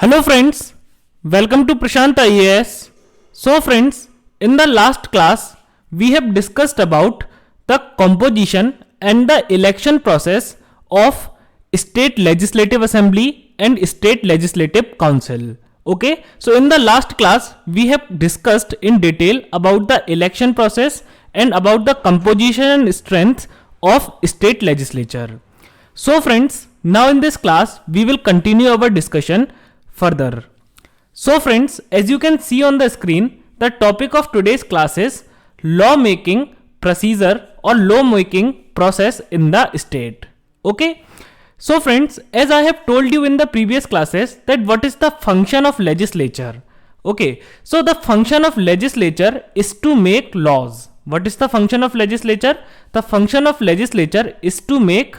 Hello friends, welcome to Prashant IAS. So friends, in the last class, we have discussed about the composition and the election process of State Legislative Assembly and State Legislative Council. Okay, so in the last class, we have discussed in detail about the election process and about the composition and strength of state legislature. So friends, now in this class, we will continue our discussion further. So friends, as you can see on the screen, the topic of today's class is lawmaking procedure or lawmaking process in the state. Okay. So friends, as I have told you in the previous classes that what is the function of legislature. Okay. So the function of legislature is to make laws. What is the function of legislature? The function of legislature is to make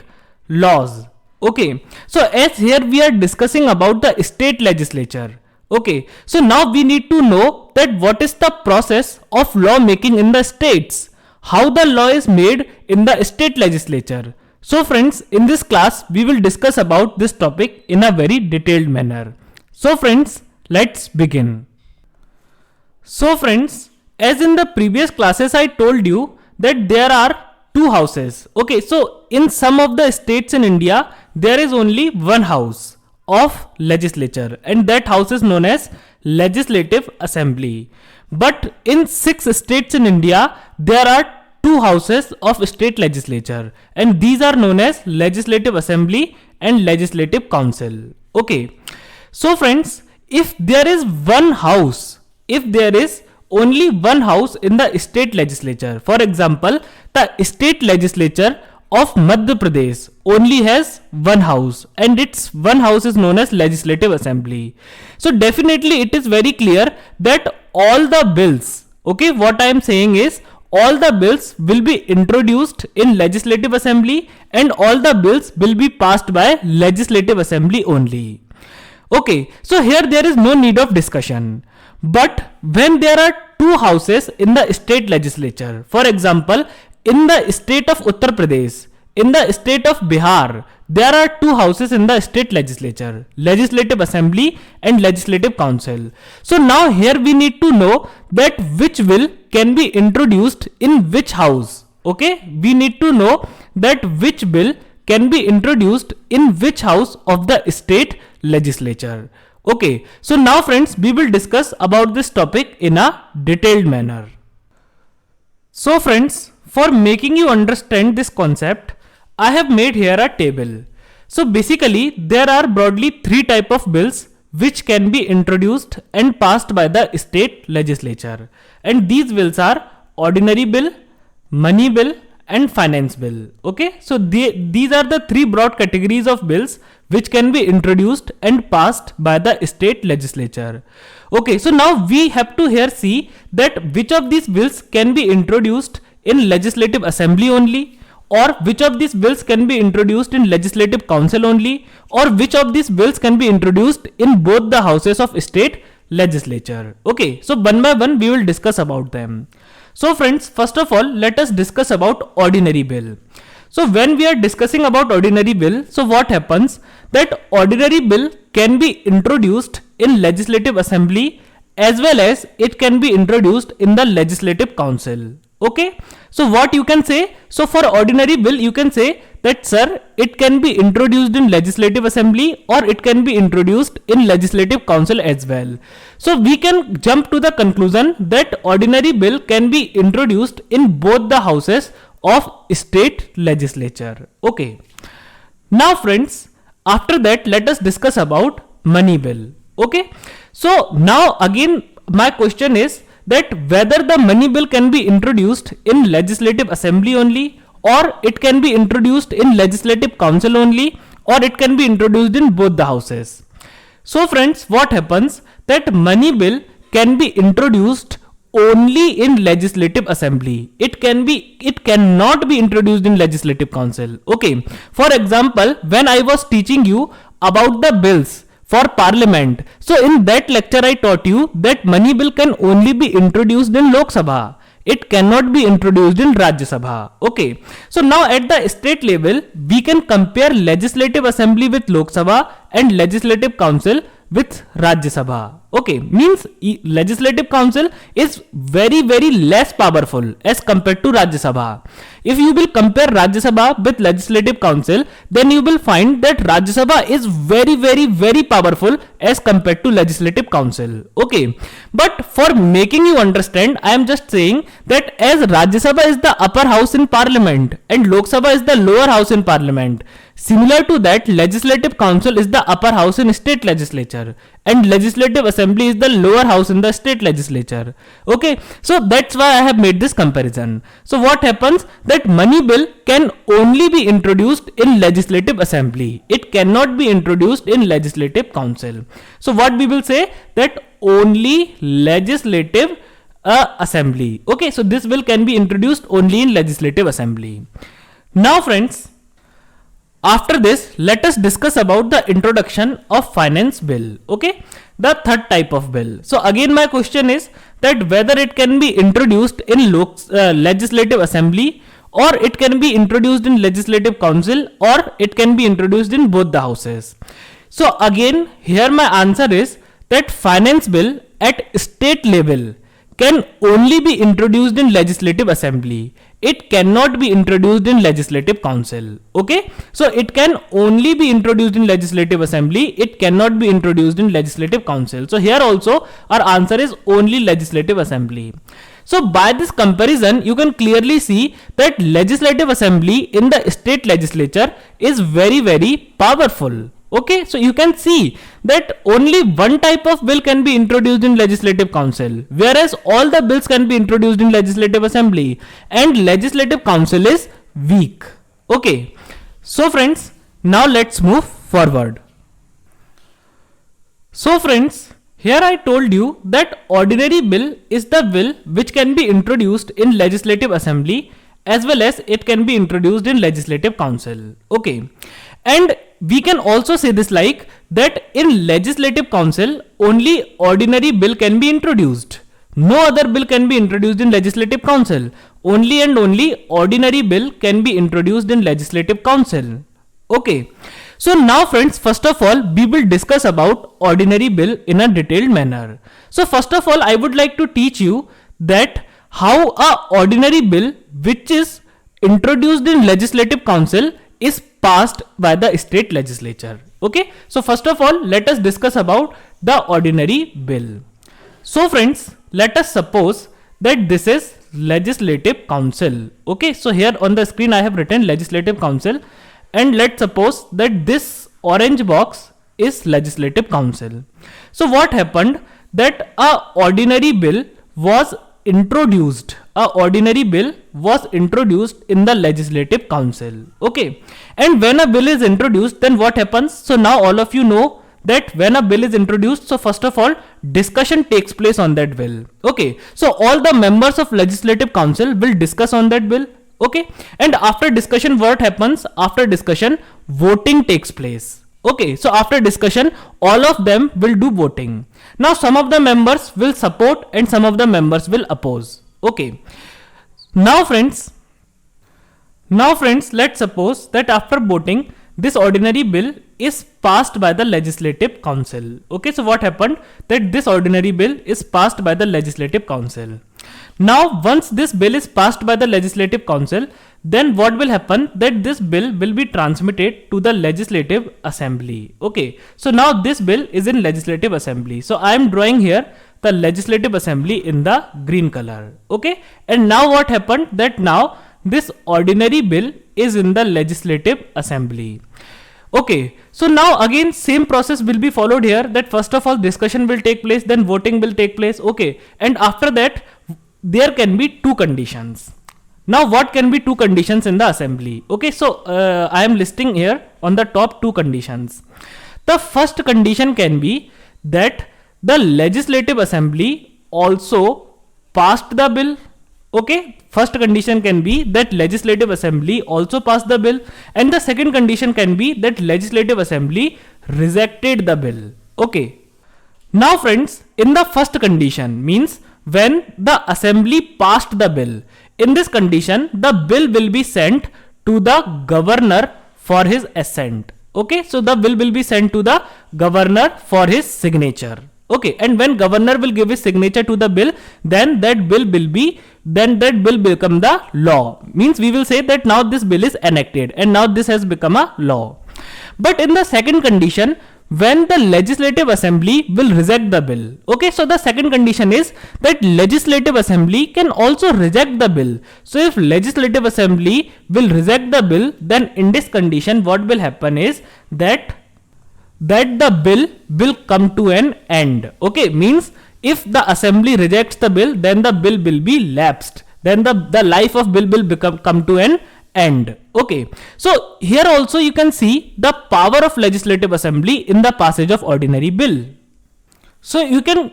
laws. Okay, so as here we are discussing about the state legislature. Okay, so now we need to know that what is the process of law making in the states, how the law is made in the state legislature. So friends, in this class we will discuss about this topic in a very detailed manner. So friends, let's begin. So friends, as in the previous classes I told you that there are two houses. Okay, so in some of the states in India, there is only one house of legislature, and that house is known as Legislative Assembly. But in 6 states in India, there are two houses of state legislature, and these are known as Legislative Assembly and Legislative Council. Okay, so friends, if there is one house, if there is only one house in the state legislature, for example, the state legislature of Madhya Pradesh only has one house, and its one house is known as Legislative Assembly. So definitely it is very clear that all the bills, okay, what I am saying is all the bills will be introduced in Legislative Assembly and all the bills will be passed by Legislative Assembly only. Okay, so here there is no need of discussion. But when there are two houses in the state legislature, for example, in the state of Uttar Pradesh, in the state of Bihar, there are two houses in the state legislature, Legislative Assembly and Legislative Council. So now here we need to know that which bill can be introduced in which house. Okay, we need to know that which bill can be introduced in which house of the state legislature. Okay, so now friends, we will discuss about this topic in a detailed manner. So friends, for making you understand this concept, I have made here a table. So basically, there are broadly three types of bills which can be introduced and passed by the state legislature. And these bills are ordinary bill, money bill, and finance bill. Okay, so these are the three broad categories of bills which can be introduced and passed by the state legislature. Okay, so now we have to here see that which of these bills can be introduced in Legislative Assembly only, or which of these bills can be introduced in Legislative Council only, or which of these bills can be introduced in both the houses of state legislature. Okay, so one by one we will discuss about them. So friends, first of all, let us discuss about ordinary bill. So when we are discussing about ordinary bill, so what happens that ordinary bill can be introduced in Legislative Assembly as well as it can be introduced in the Legislative Council. Okay, so what you can say? So for ordinary bill, you can say that sir, it can be introduced in Legislative Assembly or it can be introduced in Legislative Council as well. So we can jump to the conclusion that ordinary bill can be introduced in both the houses of state legislature. Okay. Now friends, after that let us discuss about money bill. Okay. So now again my question is that whether the money bill can be introduced in Legislative Assembly only, or it can be introduced in Legislative Council only, or it can be introduced in both the houses. So friends, what happens that money bill can be introduced only in Legislative Assembly. It cannot be introduced in Legislative Council. Okay. For example, when I was teaching you about the bills for Parliament, so in that lecture I taught you that money bill can only be introduced in Lok Sabha. It cannot be introduced in Rajya Sabha. Okay. So now at the state level, we can compare Legislative Assembly with Lok Sabha and Legislative Council with Rajya Sabha. Okay, means Legislative Council is very less powerful as compared to Rajya Sabha. If you will compare Rajya Sabha with Legislative Council, then you will find that Rajya Sabha is very powerful as compared to Legislative Council. Okay, but for making you understand, I am just saying that as Rajya Sabha is the upper house in Parliament and Lok Sabha is the lower house in Parliament, similar to that, Legislative Council is the upper house in state legislature and Legislative Assembly is the lower house in the state legislature. Okay, so that's why I have made this comparison. So what happens, that money bill can only be introduced in Legislative Assembly. It cannot be introduced in Legislative Council. So what we will say, that only Legislative Assembly. Okay, so this bill can be introduced only in Legislative Assembly. Now friends, after this, let us discuss about the introduction of finance bill. Okay, the third type of bill. So again my question is that whether it can be introduced in Legislative Assembly, or it can be introduced in Legislative Council, or it can be introduced in both the houses. So again here my answer is that finance bill at state level can only be introduced in Legislative Assembly. It cannot be introduced in Legislative Council. Okay, so it can only be introduced in Legislative Assembly. It cannot be introduced in Legislative Council. So here also our answer is only Legislative Assembly. So by this comparison, you can clearly see that Legislative Assembly in the state legislature is very powerful. Okay, so you can see that only one type of bill can be introduced in Legislative Council, whereas all the bills can be introduced in Legislative Assembly, and Legislative Council is weak. Okay, so friends, now let's move forward. So friends, here I told you that ordinary bill is the bill which can be introduced in Legislative Assembly as well as it can be introduced in Legislative Council. Okay, and we can also say this like that in Legislative Council only ordinary bill can be introduced. No other bill can be introduced in Legislative Council. Only and only ordinary bill can be introduced in Legislative Council. Okay. So now friends, first of all, we will discuss about ordinary bill in a detailed manner. So first of all, I would like to teach you that how a ordinary bill which is introduced in Legislative Council is passed by the state legislature. Okay, so first of all, let us discuss about the ordinary bill. So friends, let us suppose that this is Legislative Council. Okay, so here on the screen I have written Legislative Council, and let's suppose that this orange box is Legislative Council. So what happened, that a ordinary bill was introduced. A ordinary bill was introduced in the Legislative Council. Okay, and when a bill is introduced, then what happens? So now all of you know that when a bill is introduced, so first of all, discussion takes place on that bill. Okay, so all the members of Legislative Council will discuss on that bill. Okay, and after discussion, what happens? After discussion, voting takes place. Okay, so after discussion, all of them will do voting. Now some of the members will support and some of the members will oppose. Okay, now friends, let's suppose that after voting, this ordinary bill is passed by the Legislative Council. Okay, so what happened, that this ordinary bill is passed by the Legislative Council. Now once this bill is passed by the Legislative Council, then what will happen, that this bill will be transmitted to the Legislative Assembly. Okay, so now this bill is in Legislative Assembly. So I am drawing here the Legislative Assembly in the green color. Okay, and now what happened, that now this ordinary bill is in the Legislative Assembly. Okay, so now again same process will be followed here, that first of all discussion will take place, then voting will take place. Okay, and after that there can be two conditions. Now what can be two conditions in the assembly? Okay, so I am listing here on the top two conditions. The first condition can be that the Legislative Assembly also passed the bill. Okay, first condition can be that Legislative Assembly also passed the bill, and the second condition can be that Legislative Assembly rejected the bill. Okay, now friends, in the first condition means when the assembly passed the bill, in this condition the bill will be sent to the governor for his assent. Okay, so the bill will be sent to the governor for his signature. Okay, and when governor will give his signature to the bill, then that bill become the law. Means we will say that now this bill is enacted and now this has become a law. But in the second condition, when the legislative assembly will reject the bill. Okay, so the second condition is that legislative assembly can also reject the bill. So if legislative assembly will reject the bill, then in this condition what will happen is that the bill will come to an end. Okay, means if the assembly rejects the bill, then the bill will be lapsed. Then the life of bill will come to an end. Okay, so here also you can see the power of legislative assembly in the passage of ordinary bill. So you can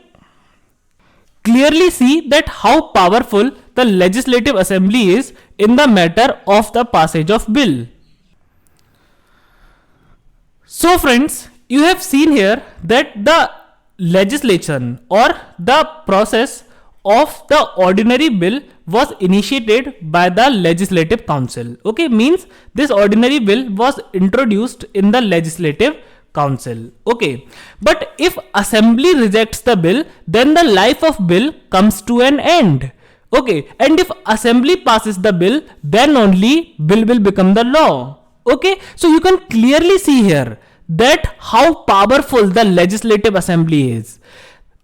clearly see that how powerful the legislative assembly is in the matter of the passage of bill. So friends, you have seen here that the legislation or the process of the ordinary bill was initiated by the legislative council. Okay, means this ordinary bill was introduced in the legislative council. Okay, but if assembly rejects the bill, then the life of bill comes to an end. Okay, and if assembly passes the bill, then only bill will become the law. Okay, so you can clearly see here that how powerful the legislative assembly is.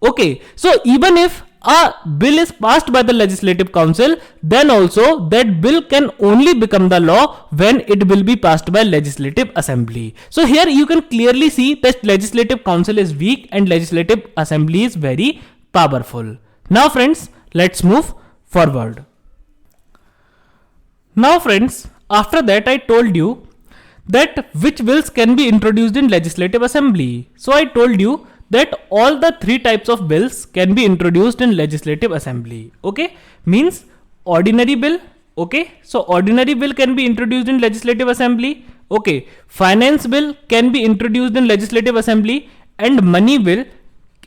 Okay, so even if a bill is passed by the legislative council, then also that bill can only become the law when it will be passed by legislative assembly. So here you can clearly see that legislative council is weak and legislative assembly is very powerful. Now friends, let's move forward. Now friends, after that I told you that which bills can be introduced in legislative assembly. So I told you that all the three types of bills can be introduced in legislative assembly. Okay, means ordinary bill. Okay, so ordinary bill can be introduced in legislative assembly. Okay, finance bill can be introduced in legislative assembly, and money bill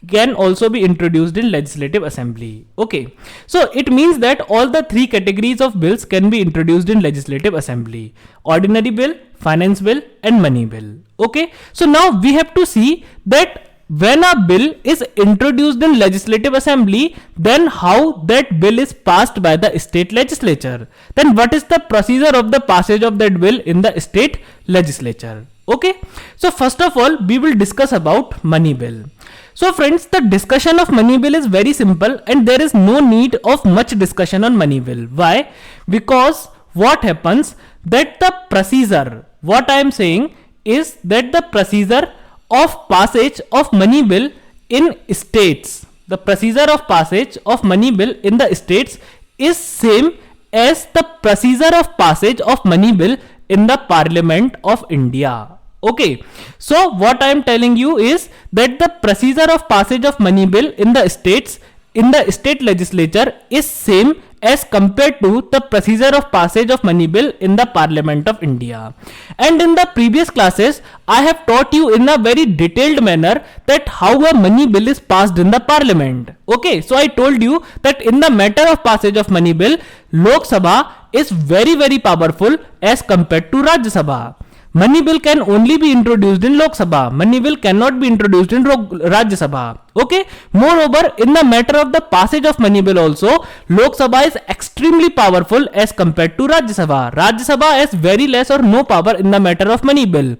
can also be introduced in legislative assembly. Okay, so it means that all the three categories of bills can be introduced in legislative assembly: ordinary bill, finance bill, and money bill. Okay, so now we have to see that when a bill is introduced in legislative assembly, then how that bill is passed by the state legislature. Then what is the procedure of the passage of that bill in the state legislature? Okay, so first of all we will discuss about money bill. So friends, the discussion of money bill is very simple and there is no need of much discussion on money bill. Why? Because what happens that the procedure, what I am saying is that the procedure of passage of money bill in states, the procedure of passage of money bill in the states is same as the procedure of passage of money bill in the Parliament of India. Okay, so what I am telling you is that the procedure of passage of money bill in the states, in the state legislature is same as compared to the procedure of passage of money bill in the Parliament of India. And in the previous classes, I have taught you in a very detailed manner that how a money bill is passed in the Parliament. Okay, so I told you that in the matter of passage of money bill, Lok Sabha is very powerful as compared to Rajya Sabha. Money bill can only be introduced in Lok Sabha. Money bill cannot be introduced in Rajya Sabha. Okay. Moreover, in the matter of the passage of money bill also, Lok Sabha is extremely powerful as compared to Rajya Sabha. Rajya Sabha has very less or no power in the matter of money bill.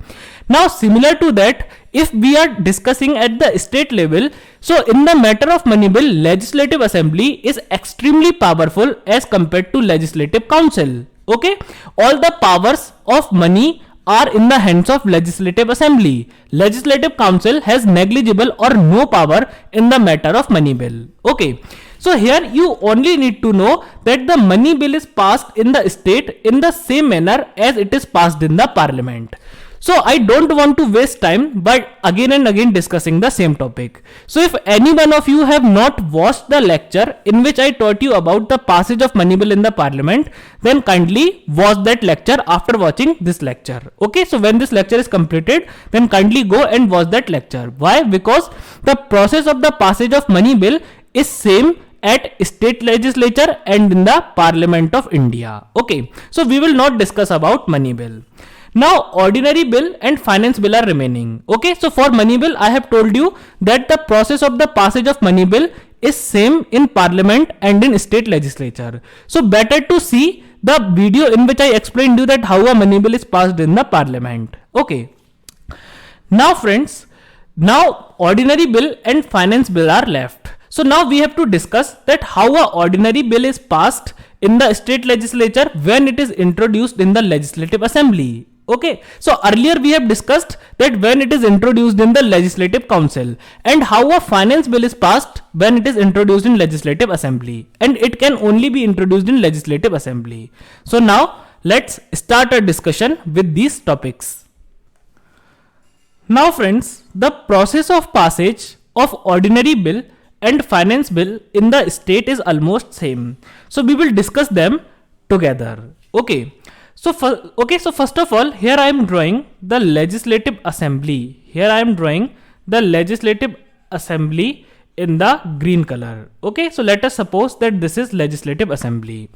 Now, similar to that, if we are discussing at the state level, so in the matter of money bill, legislative assembly is extremely powerful as compared to legislative council. Okay. All the powers of money are in the hands of legislative assembly. Legislative council has negligible or no power in the matter of money bill. Okay. So here you only need to know that the money bill is passed in the state in the same manner as it is passed in the Parliament. So I don't want to waste time by again and again discussing the same topic. So if any one of you have not watched the lecture in which I taught you about the passage of money bill in the Parliament, then kindly watch that lecture after watching this lecture. Okay, so when this lecture is completed, then kindly go and watch that lecture. Why? Because the process of the passage of money bill is same at state legislature and in the Parliament of India. Okay, so we will not discuss about money bill. Now ordinary bill and finance bill are remaining. Okay, so for money bill I have told you that the process of the passage of money bill is same in parliament and in state legislature. So better to see the video in which I explained you that how a money bill is passed in the parliament. Okay. Now friends, now ordinary bill and finance bill are left. So now we have to discuss that how a ordinary bill is passed in the state legislature when it is introduced in the legislative assembly. Okay, so earlier we have discussed that when it is introduced in the legislative council, and how a finance bill is passed when it is introduced in legislative assembly, and it can only be introduced in legislative assembly. So now let's start a discussion with these topics. Now friends, the process of passage of ordinary bill and finance bill in the state is almost same. So we will discuss them together. Okay. So first of all, here I am drawing the legislative assembly. Here I am drawing the legislative assembly in the green color. Okay, so let us suppose that this is legislative assembly.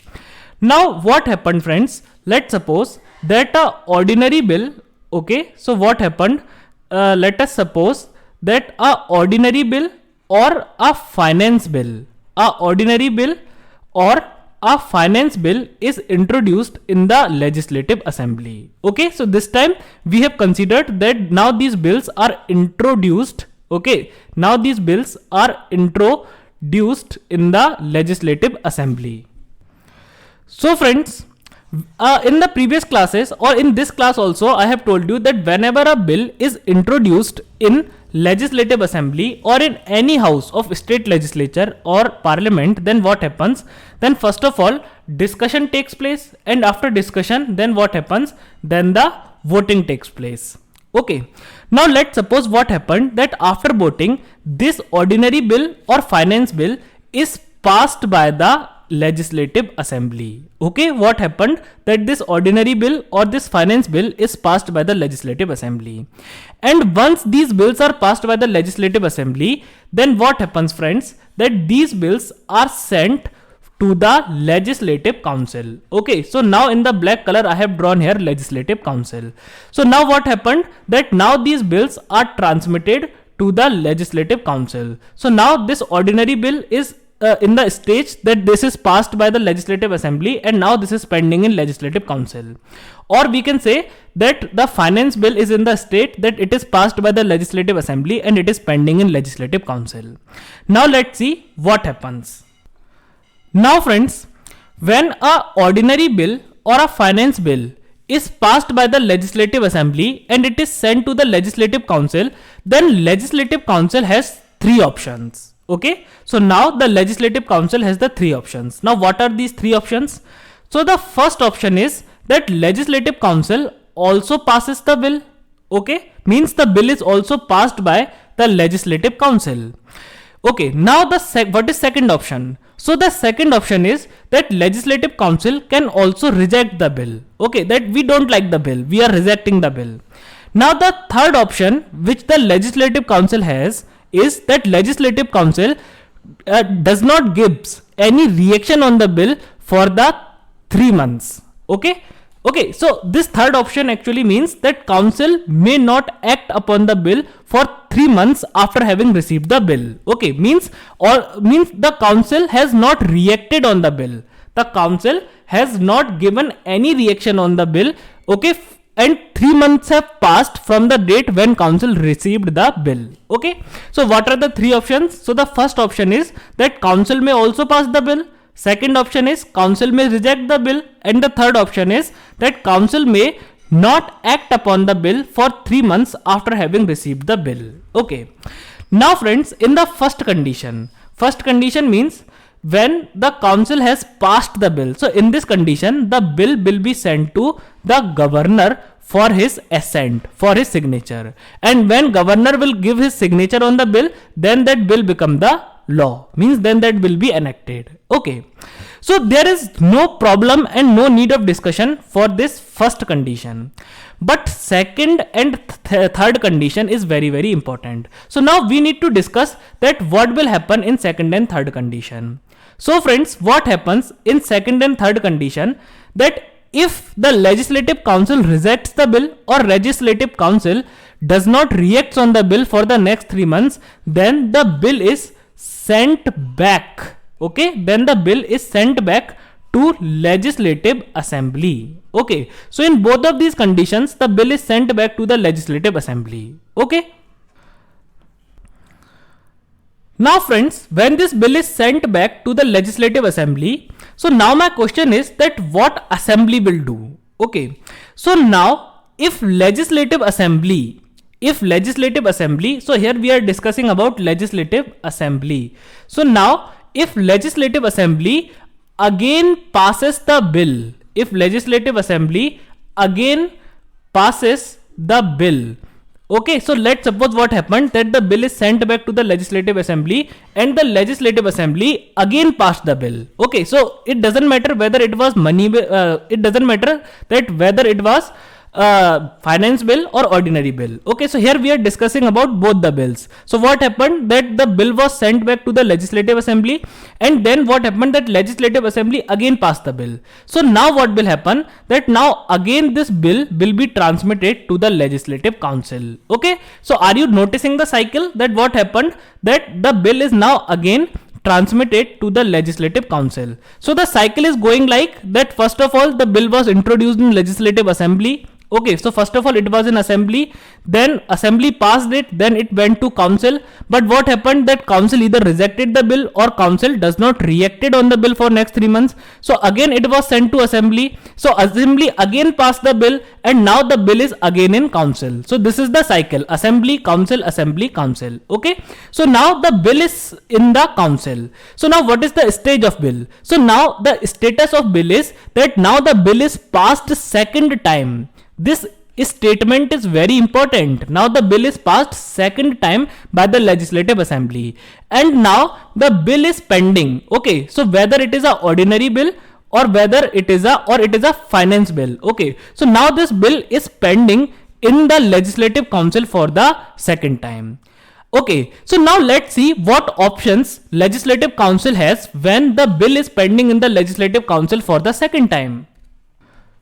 Now what happened friends? Let's suppose that a ordinary bill. Okay, so what happened? Let us suppose that a ordinary bill or a finance bill, a finance bill is introduced in the legislative assembly. Okay, so this time we have considered that now these bills are introduced. Okay, now these bills are introduced in the legislative assembly. So friends, in the previous classes or in this class also, I have told you that whenever a bill is introduced in legislative assembly or in any house of state legislature or parliament, then what happens? Then first of all, discussion takes place, and after discussion, then what happens? Then the voting takes place. Okay. Now let's suppose what happened, that after voting, this ordinary bill or finance bill is passed by the legislative assembly. Okay, what happened? That this ordinary bill or this finance bill is passed by the legislative assembly. And once these bills are passed by the legislative assembly, then what happens friends? That these bills are sent to the legislative council. Okay, so now in the black color I have drawn here legislative council. So now what happened? That now these bills are transmitted to the legislative council. So now this ordinary bill is in the stage that this is passed by the legislative assembly, and now this is pending in legislative council. Or we can say that the finance bill is in the state that it is passed by the legislative assembly and it is pending in legislative council. Now let's see what happens. Now friends, when a ordinary bill or a finance bill is passed by the legislative assembly and it is sent to the legislative council, then legislative council has three options. Okay, so now the legislative council has the three options. Now what are these three options? So the first option is that legislative council also passes the bill. Okay, means the bill is also passed by the legislative council. Okay, now what is second option? So the second option is that legislative council can also reject the bill. Okay, that we don't like the bill, we are rejecting the bill. Now the third option which the legislative council has is that legislative council does not gives any reaction on the bill for the 3 months. Okay, so this third option actually means that council may not act upon the bill for 3 months after having received the bill. Okay, means the council has not reacted on the bill. The council has not given any reaction on the bill. Okay, and 3 months have passed from the date when council received the bill. Okay, so what are the three options? So the first option is that council may also pass the bill. Second option is council may reject the bill, and the third option is that council may not act upon the bill for 3 months after having received the bill. Okay, now friends, in the first condition means when the council has passed the bill. So in this condition, the bill will be sent to the governor for his assent, for his signature. And when governor will give his signature on the bill, then that bill become the law, means then that will be enacted. Okay, so there is no problem and no need of discussion for this first condition. But second and third condition is very, very important. So now we need to discuss that what will happen in second and third condition. So friends, what happens in second and third condition, that if the legislative council rejects the bill or legislative council does not react on the bill for the next 3 months, then the bill is sent back. Okay, then the bill is sent back to legislative assembly. Okay, so in both of these conditions, the bill is sent back to the legislative assembly. Okay. Now friends, when this bill is sent back to the legislative assembly, so now my question is that what assembly will do? Okay, so now if legislative assembly, so here we are discussing about legislative assembly. So now if legislative assembly again passes the bill, if legislative assembly again passes the bill, okay, so let's suppose what happened, that the bill is sent back to the legislative assembly and the legislative assembly again passed the bill. Okay, so it doesn't matter whether it was money, it doesn't matter that whether it was finance bill or ordinary bill. Okay, so here we are discussing about both the bills. So what happened, that the bill was sent back to the legislative assembly, and then what happened, that legislative assembly again passed the bill. So now what will happen, that now again this bill will be transmitted to the legislative council. Okay, so are you noticing the cycle, that what happened, that the bill is now again transmitted to the legislative council. So the cycle is going like that. First of all, the bill was introduced in legislative assembly. Okay, so first of all it was in assembly, then assembly passed it, then it went to council. But what happened, that council either rejected the bill or council does not reacted on the bill for next 3 months. So again it was sent to assembly. So assembly again passed the bill, and now the bill is again in council. So this is the cycle: assembly, council, assembly, council. Okay, so now the bill is in the council. So now what is the stage of bill? So now the status of bill is that now the bill is passed second time. This statement is very important. Now the bill is passed second time by the legislative assembly, and now the bill is pending. Okay, so whether it is a ordinary bill or whether it is a finance bill. Okay, so now this bill is pending in the legislative council for the second time. Okay, so now let's see what options legislative council has when the bill is pending in the legislative council for the second time.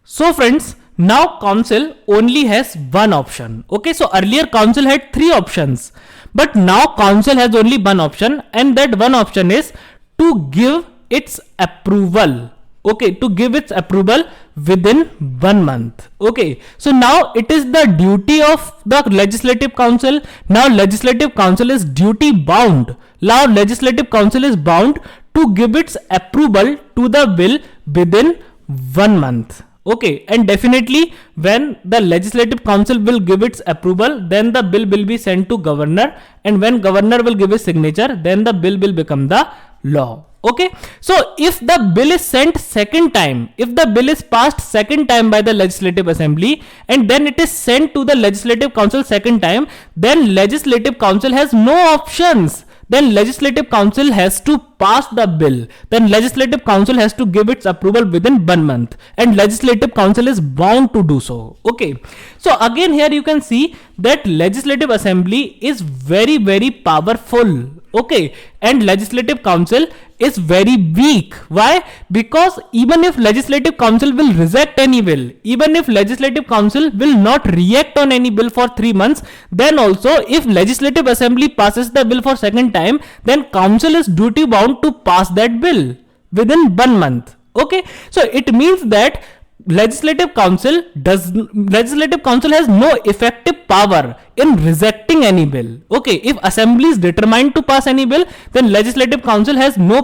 So friends, now council only has one option. Okay, so earlier council had 3 options, but now council has only one option, and that one option is to give its approval. Okay, to give its approval within 1 month. Okay, so now it is the duty of the legislative council. Now legislative council is duty bound. Now legislative council is bound to give its approval to the bill within 1 month. Okay, and definitely when the legislative council will give its approval, then the bill will be sent to governor, and when governor will give his signature, then the bill will become the law. Okay, so if the bill is sent second time, if the bill is passed second time by the legislative assembly and then it is sent to the legislative council second time, then legislative council has no options. Then legislative council has to pass the bill. Then legislative council has to give its approval within 1 month, and legislative council is bound to do so. Okay, so again here you can see that legislative assembly is very powerful. Okay, and legislative council is very weak. Why? Because even if legislative council will reject any bill, even if legislative council will not react on any bill for 3 months, then also if legislative assembly passes the bill for second time, then council is duty bound to pass that bill within 1 month. Okay, so it means that legislative council has no effective power in rejecting any bill. Okay, if assembly is determined to pass any bill, then legislative council has no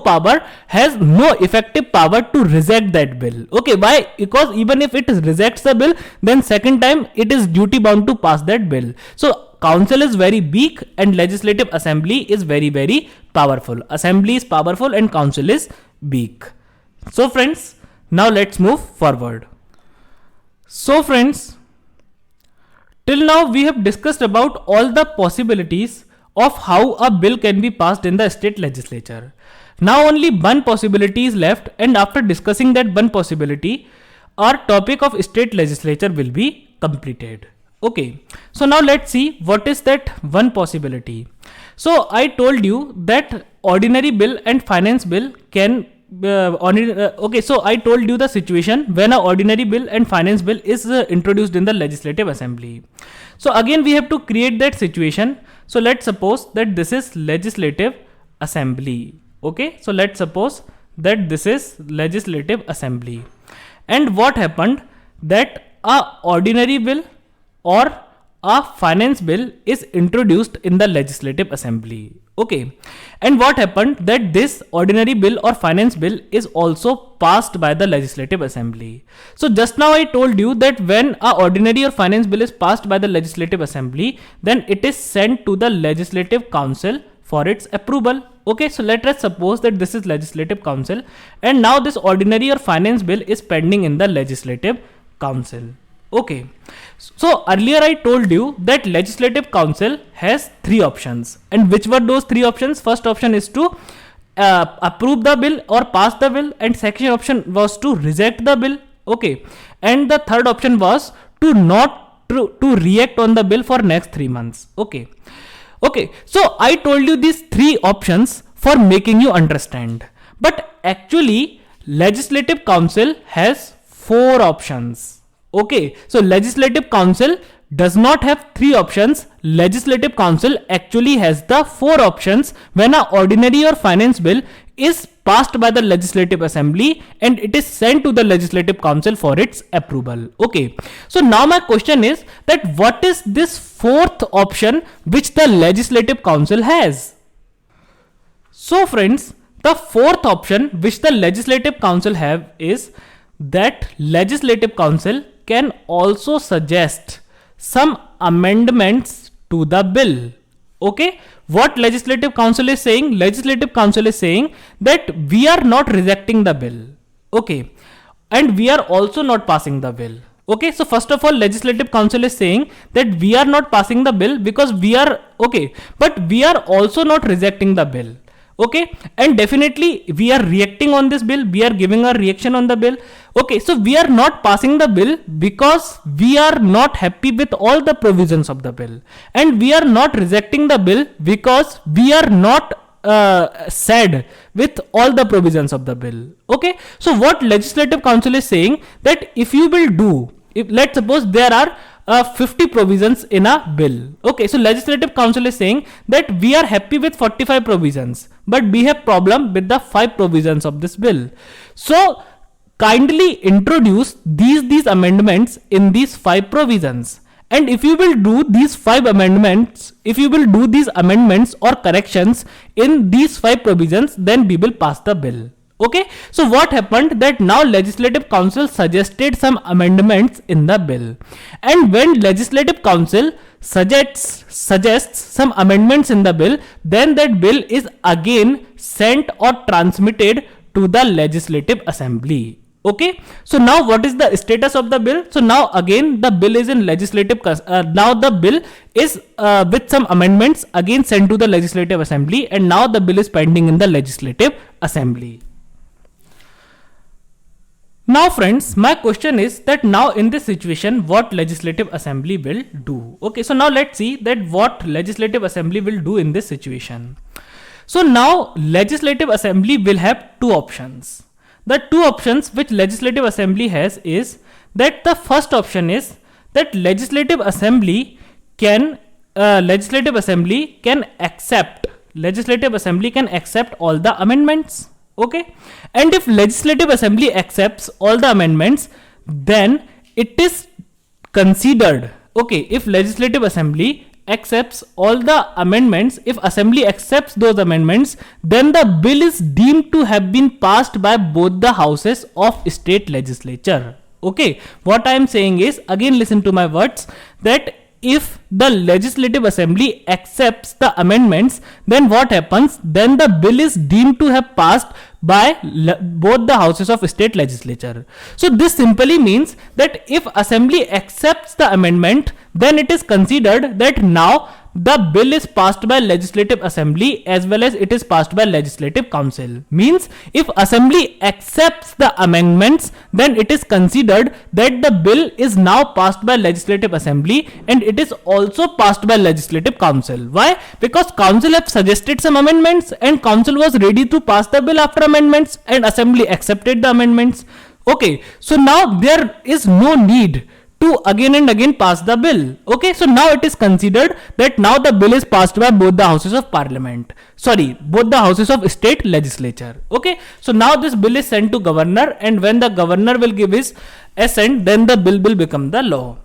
effective power to reject that bill. Okay, why? Because even if it rejects the bill, then second time it is duty bound to pass that bill. So council is very weak and legislative assembly is very powerful. Assembly is powerful and council is weak. So friends, now let's move forward. So friends, till now we have discussed about all the possibilities of how a bill can be passed in the state legislature. Now only one possibility is left, and after discussing that one possibility, our topic of state legislature will be completed. Okay, so now let's see what is that one possibility. So I told you that ordinary bill and finance bill can okay, so I told you the situation when a ordinary bill and finance bill is introduced in the legislative assembly. So again we have to create that situation. So let's suppose that this is legislative assembly. Okay, so let's suppose that this is legislative assembly, and what happened that a ordinary bill or a finance bill is introduced in the legislative assembly. Okay, and what happened that this ordinary bill or finance bill is also passed by the legislative assembly. So just now I told you that when a ordinary or finance bill is passed by the legislative assembly, then it is sent to the legislative council for its approval. Okay, so let us suppose that this is legislative council, and now this ordinary or finance bill is pending in the legislative council. Okay, so earlier I told you that legislative council has three options, and which were those three options? First option is to approve the bill or pass the bill, and second option was to reject the bill. Okay, and the third option was to not to react on the bill for next 3 months. Okay, so I told you these three options for making you understand, but actually legislative council has 4 options. Okay, so legislative council does not have 3 options. Legislative council actually has the 4 options when an ordinary or finance bill is passed by the legislative assembly and it is sent to the legislative council for its approval. Okay, so now my question is that what is this 4th option which the legislative council has? So friends, the 4th option which the legislative council have is that legislative council can also suggest some amendments to the bill. Okay, what legislative council is saying? Legislative council is saying that we are not rejecting the bill. Okay, and we are also not passing the bill. Okay, so first of all, legislative council is saying that we are not passing the bill because we are okay, but we are also not rejecting the bill. Okay, and definitely we are reacting on this bill, we are giving a reaction on the bill. Okay, so we are not passing the bill because we are not happy with all the provisions of the bill, and we are not rejecting the bill because we are not sad with all the provisions of the bill. Okay, so what legislative council is saying that if you will do, if let's suppose there are 50 provisions in a bill. Okay, so legislative council is saying that we are happy with 45 provisions, but we have problem with the 5 provisions of this bill. So kindly introduce these amendments in these 5 provisions. And if you will do these 5 amendments, if you will do these amendments or corrections in these 5 provisions, then we will pass the bill. Okay, so what happened that now legislative council suggested some amendments in the bill, and when legislative council suggests some amendments in the bill, then that bill is again sent or transmitted to the legislative assembly. Okay, so now what is the status of the bill? So now again the bill is in legislative now the bill is with some amendments again sent to the legislative assembly, and now the bill is pending in the legislative assembly. Now friends, my question is that now in this situation what legislative assembly will do. Okay, so now let's see that what legislative assembly will do in this situation. So now legislative assembly will have 2 options. The 2 options which legislative assembly has is that the first option is that legislative assembly can accept all the amendments. Okay, and if legislative assembly accepts all the amendments, then it is considered. Okay, if legislative assembly accepts all the amendments, if assembly accepts those amendments, then the bill is deemed to have been passed by both the houses of state legislature. Okay, what I am saying is, again listen to my words, that if the legislative assembly accepts the amendments, then what happens? Then the bill is deemed to have passed by both the houses of state legislature. So this simply means that if assembly accepts the amendment, then it is considered that now the bill is passed by legislative assembly as well as it is passed by legislative council. Means if assembly accepts the amendments, then it is considered that the bill is now passed by legislative assembly and it is also passed by legislative council. Why? Because council have suggested some amendments and council was ready to pass the bill after amendments and assembly accepted the amendments. Okay, so now there is no need to again and again pass the bill. Okay, so now it is considered that now the bill is passed by both the houses of parliament. Sorry, both the houses of state legislature. Okay, so now this bill is sent to governor, and when the governor will give his assent, then the bill will become the law.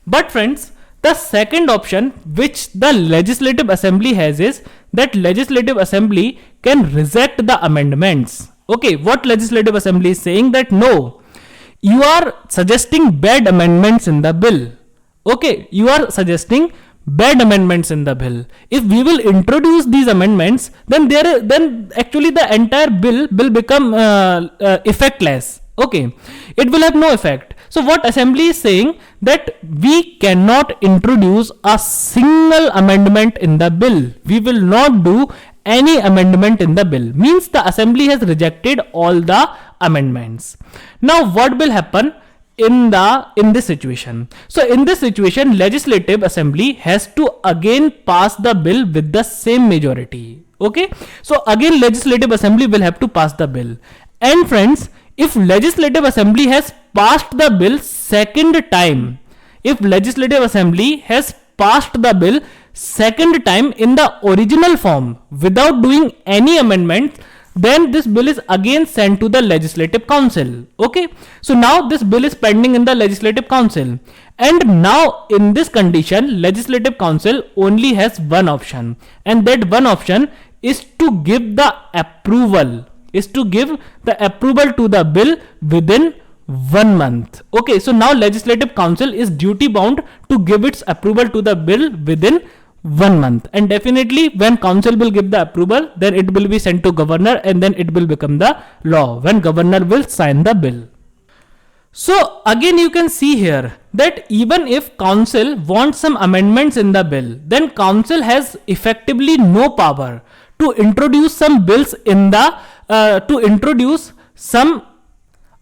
But friends, the second option which the legislative assembly has is that legislative assembly can reject the amendments. Okay, what legislative assembly is saying that no, you are suggesting bad amendments in the bill. Okay, you are suggesting bad amendments in the bill. If we will introduce these amendments, then actually the entire bill will become effectless. Okay, it will have no effect. So what assembly is saying that we cannot introduce a single amendment in the bill. We will not do any amendment in the bill. Means the assembly has rejected all the amendments. Now what will happen in this situation? So in this situation, legislative assembly has to again pass the bill with the same majority. Okay, so again legislative assembly will have to pass the bill. And friends, if legislative assembly has passed the bill second time, if legislative assembly has passed the bill second time in the original form without doing any amendment, then this bill is again sent to the legislative council. Okay, so now this bill is pending in the legislative council, and now in this condition legislative council only has one option, and that one option is to give the approval, to the bill within 1 month. Okay, so now legislative council is duty bound to give its approval to the bill within 1 month, and definitely when council will give the approval, then it will be sent to governor and then it will become the law when governor will sign the bill. So again you can see here that even if council wants some amendments in the bill, then council has effectively no power to introduce some bills in the some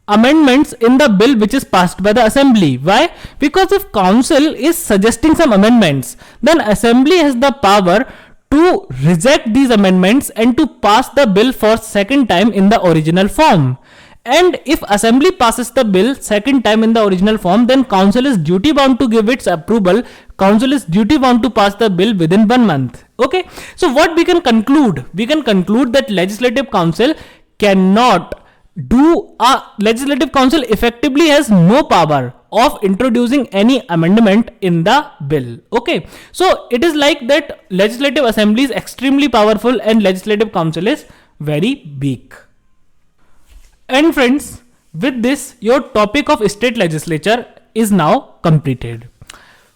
amendments in the bill which is passed by the assembly. Why? Because if council is suggesting some amendments, then assembly has the power to reject these amendments and to pass the bill for second time in the original form. And if assembly passes the bill second time in the original form, then council is duty bound to give its approval. Council is duty bound to pass the bill within 1 month. Okay, so what we can conclude? We can conclude that legislative council effectively has no power of introducing any amendment in the bill. Okay, so it is like that legislative assembly is extremely powerful and legislative council is very weak. And friends, with this your topic of state legislature is now completed.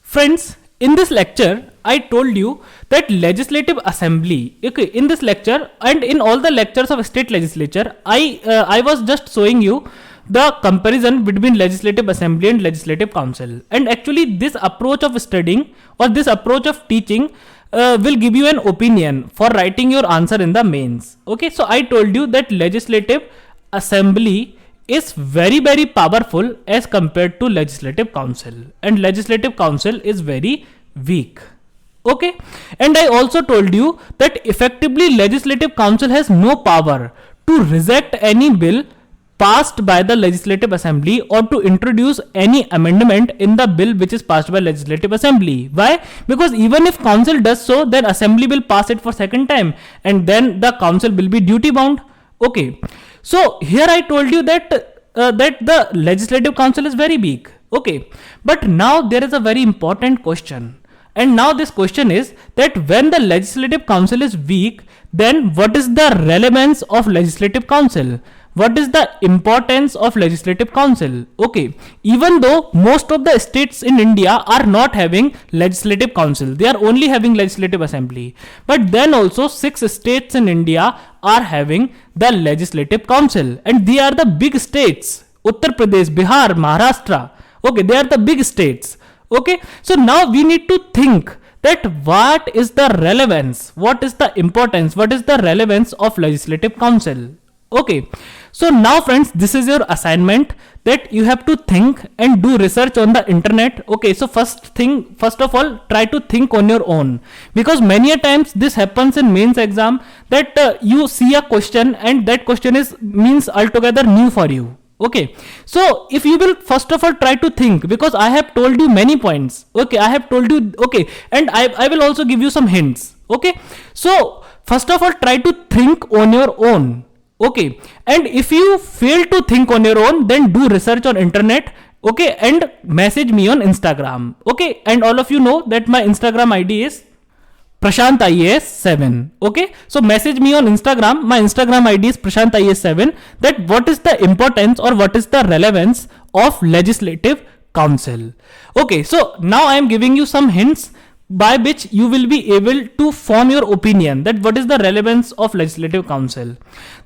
Friends, in this lecture I told you that legislative assembly, okay, in this lecture and in all the lectures of state legislature, I was just showing you the comparison between legislative assembly and legislative council. And actually this approach of studying or this approach of teaching will give you an opinion for writing your answer in the mains. Okay, so I told you that legislative assembly is very powerful as compared to legislative council, and legislative council is very weak. Okay, and I also told you that effectively legislative council has no power to reject any bill passed by the legislative assembly or to introduce any amendment in the bill which is passed by legislative assembly. Why? Because even if council does so, then assembly will pass it for second time and then the council will be duty bound. Okay, so here I told you that the legislative council is very weak. Okay, but now there is a very important question. And now this question is that when the legislative council is weak, then what is the relevance of legislative council? What is the importance of legislative council? Okay, even though most of the states in India are not having legislative council, they are only having legislative assembly. But then also 6 states in India are having the legislative council, and they are the big states. Uttar Pradesh, Bihar, Maharashtra. Okay, they are the big states. Okay, so now we need to think that what is the relevance, what is the importance, what is the relevance of Legislative Council. Okay, so now friends, this is your assignment that you have to think and do research on the internet. Okay, so first of all, try to think on your own, because many a times this happens in mains exam that you see a question and that question is means altogether new for you. Okay, so if you will first of all try to think, because I have told you many points. Okay, I have told you, okay, and I will also give you some hints. Okay, so first of all try to think on your own. Okay, and if you fail to think on your own, then do research on internet. Okay, and message me on Instagram. Okay, and all of you know that my Instagram ID is Prashant IAS 7. Okay, so message me on Instagram. My Instagram ID is Prashant IAS 7. That what is the importance or what is the relevance of Legislative Council. Okay, so now I am giving you some hints by which you will be able to form your opinion that what is the relevance of Legislative Council.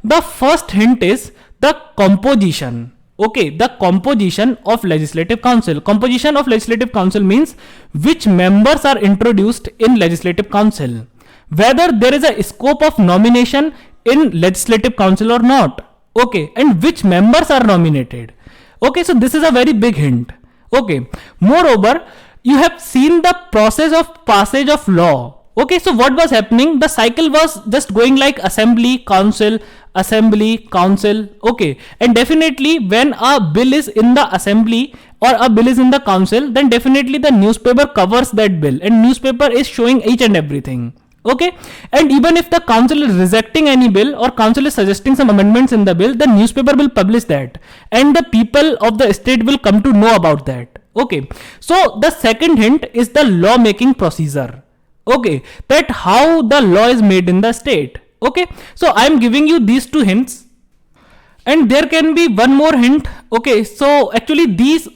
The first hint is the composition. Okay, the composition of Legislative Council. Composition of Legislative Council means which members are introduced in Legislative Council, whether there is a scope of nomination in Legislative Council or not. Okay, and which members are nominated. Okay, so this is a very big hint. Okay, moreover, you have seen the process of passage of law. Okay, so what was happening? The cycle was just going like assembly, council, okay, and definitely when a bill is in the assembly or a bill is in the council, then definitely the newspaper covers that bill and newspaper is showing each and everything. Okay, and even if the council is rejecting any bill or council is suggesting some amendments in the bill, the newspaper will publish that and the people of the state will come to know about that. Okay, so the second hint is the law making procedure. Okay, that how the law is made in the state. Okay, so I am giving you these two hints, and there can be one more hint. Okay, so actually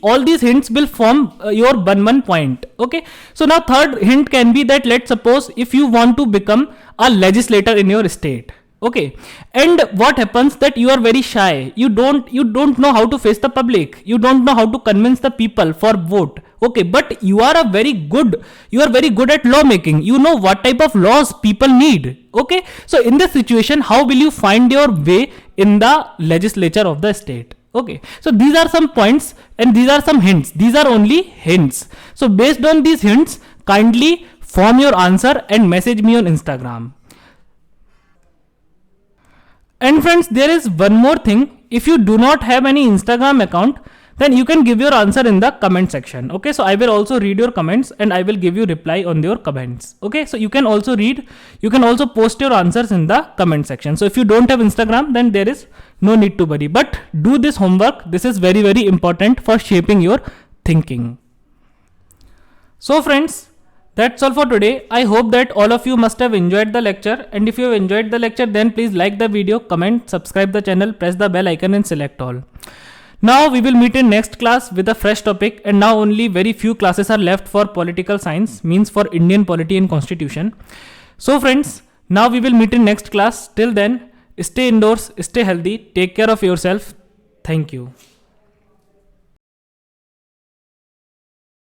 all these hints will form your 1 point. Okay, so now third hint can be that let's suppose if you want to become a legislator in your state. Okay, and what happens that you are very shy, you don't know how to face the public, you don't know how to convince the people for vote. Okay, but you are very good at lawmaking, you know what type of laws people need. Okay, so in this situation, how will you find your way in the legislature of the state? Okay, so these are some points and these are some hints. These are only hints. So based on these hints, kindly form your answer and message me on Instagram. And friends, there is one more thing. If you do not have any Instagram account, then you can give your answer in the comment section. Okay, so I will also read your comments and I will give you reply on your comments. Okay, so you can also post your answers in the comment section. So if you don't have Instagram, then there is no need to worry. But do this homework. This is very, very important for shaping your thinking. So friends, that's all for today. I hope that all of you must have enjoyed the lecture, and if you have enjoyed the lecture, then please like the video, comment, subscribe the channel, press the bell icon and select all. Now we will meet in next class with a fresh topic, and now only very few classes are left for political science, means for Indian polity and constitution. So friends, now we will meet in next class. Till then, stay indoors, stay healthy, take care of yourself. Thank you.